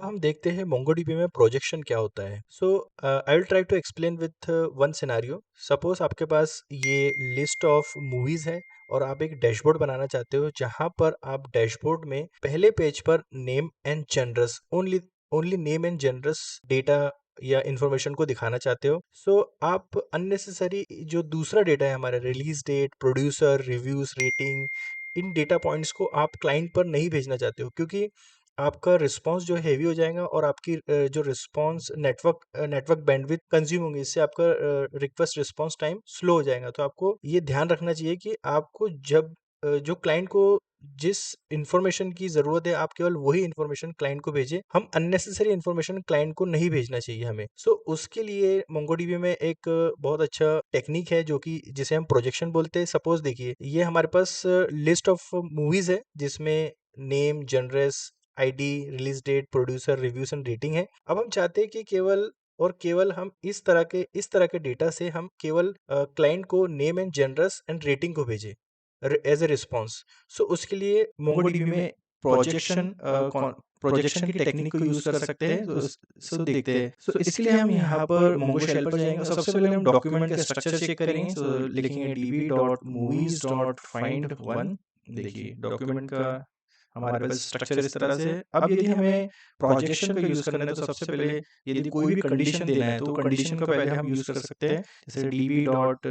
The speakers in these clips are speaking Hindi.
हम देखते हैं मोंगोडीबी में प्रोजेक्शन क्या होता है। So I will try to explain with one scenario. Suppose आपके पास ये लिस्ट ऑफ मूवीज है और आप एक डैशबोर्ड बनाना चाहते हो, जहां पर आप डैशबोर्ड में पहले पेज पर name and generous only only name and generous data या इंफॉर्मेशन को दिखाना चाहते हो। सो आप अननेसेसरी जो दूसरा डेटा है हमारा, release date, producer, reviews, rating, इन डेटा पॉइंट्स को आप क्लाइंट पर नहीं भेजना चाहते हो, क्योंकि आपका रिस्पॉन्स जो हैवी हो जाएगा और आपकी जो रिस्पॉन्स नेटवर्क बैंडविड्थ कंज्यूम होंगे, इससे आपका रिक्वेस्ट रिस्पॉन्स टाइम स्लो हो जाएगा। तो आपको ये ध्यान रखना चाहिए कि आपको जब जो क्लाइंट को जिस इंफॉर्मेशन की जरूरत है, आप केवल वही इंफॉर्मेशन क्लाइंट को भेजें। हम अननेसेसरी इंफॉर्मेशन क्लाइंट को नहीं भेजना चाहिए हमें। सो उसके लिए मोंगोडीबी में एक बहुत अच्छा टेक्निक है जो कि जिसे हम प्रोजेक्शन बोलते हैं। सपोज देखिए, ये हमारे पास लिस्ट ऑफ मूवीज है जिसमें name, genres, ID, release date, producer, reviews and rating है। अब हम चाहते हैं कि केवल हम इस तरह के डेटा से हम केवल क्लाइंट को name and generous and rating को भेजें एज ए रिस्पॉन्स। सो उसके लिए मोंगोडीबी में प्रोजेक्शन प्रोजेक्शन की टेक्निक को यूज कर सकते हैं। सो देखते हैं। सो इसके लिए हम यहाँ पर मोंगो शेल पर जाएंगे और सबसे पहले हम डॉक्यूमेंट का स्ट्रक्चर चेक करेंगे। सो लिखेंगे db.movies.find1। देखिए डॉक्यूमेंट का हमारे पास स्ट्रक्चर इस तरह से है। अब यदि हमें प्रोजेक्शन का यूज करना है तो सबसे पहले यदि कोई भी कंडीशन देना है तो कंडीशन का पहले हम यूज कर सकते हैं। जैसे db डॉट,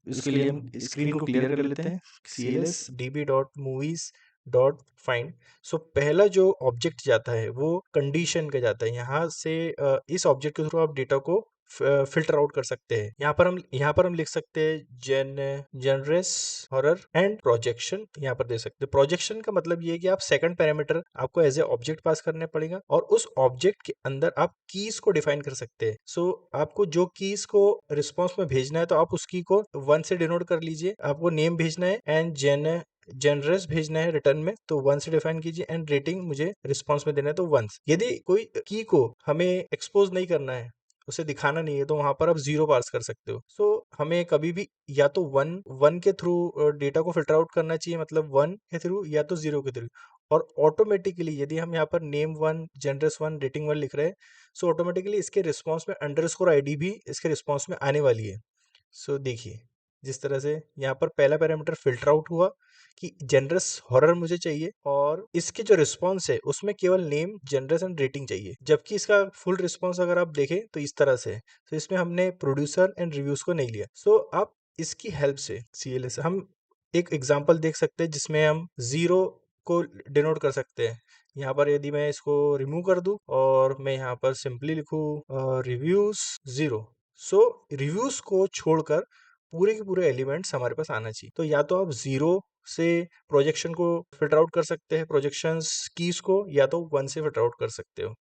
इसके लिए हम स्क्रीन को क्लियर कर लेते हैं, cls। db.movies.find। सो पहला जो ऑब्जेक्ट जाता है वो कंडीशन का जाता है। यहाँ से इस ऑब्जेक्ट के थ्रू आप डेटा को फिल्टर आउट कर सकते हैं। यहाँ पर हम लिख सकते हैं जनरस, हॉरर एंड प्रोजेक्शन। यहाँ पर दे सकते हैं। प्रोजेक्शन का मतलब ये है कि आप सेकंड पैरामीटर आपको एज ए ऑब्जेक्ट पास करने पड़ेगा और उस ऑब्जेक्ट के अंदर आप कीज को डिफाइन कर सकते हैं। सो आपको जो कीज को रिस्पॉन्स में भेजना है तो आप उस की को 1 से डिनोट कर लीजिए। आपको नेम भेजना है एंड जनरस भेजना है रिटर्न में, तो 1 से डिफाइन कीजिए एंड रेटिंग मुझे रिस्पॉन्स में देना है तो 1। यदि कोई की को हमें एक्सपोज नहीं करना है, उसे दिखाना नहीं है, तो वहां पर आप 0 पास कर सकते हो। सो हमें कभी भी या तो वन वन के थ्रू डेटा को फिल्टर आउट करना चाहिए, मतलब 1 के थ्रू या तो 0 के थ्रू। और ऑटोमेटिकली यदि हम यहाँ पर नेम 1, जनरस 1, रेटिंग 1 लिख रहे हैं, सो ऑटोमेटिकली इसके रिस्पॉन्स में अंडरस्कोर आईडी भी इसके रिस्पॉन्स में आने वाली है। सो देखिए, जिस तरह से यहाँ पर पहला पैरामीटर फिल्टर आउट हुआ कि जनरस हॉरर मुझे चाहिए और इसके जो रिस्पॉन्स है उसमें केवल नेम, जनरस एंड रेटिंग चाहिए, जबकि इसका फुल रिस्पॉन्स अगर आप देखें तो इस तरह से है। तो इसमें हमने प्रोड्यूसर एंड रिव्यूज को नहीं लिया। सो आप इसकी हेल्प से सीएलएस हम एक एग्जांपल देख सकते हैं जिसमें हम 0 को डिनोट कर सकते हैं। यहाँ पर यदि मैं इसको रिमूव कर दूं और मैं यहाँ पर सिंपली लिखूं रिव्यूज 0। सो रिव्यूज को छोड़कर पूरे के पूरे एलिमेंट्स हमारे पास आना चाहिए। तो या तो आप 0 से प्रोजेक्शन को फिल्टर आउट कर सकते हैं, प्रोजेक्शंस कीज को, या तो 1 से फिल्टर आउट कर सकते हो।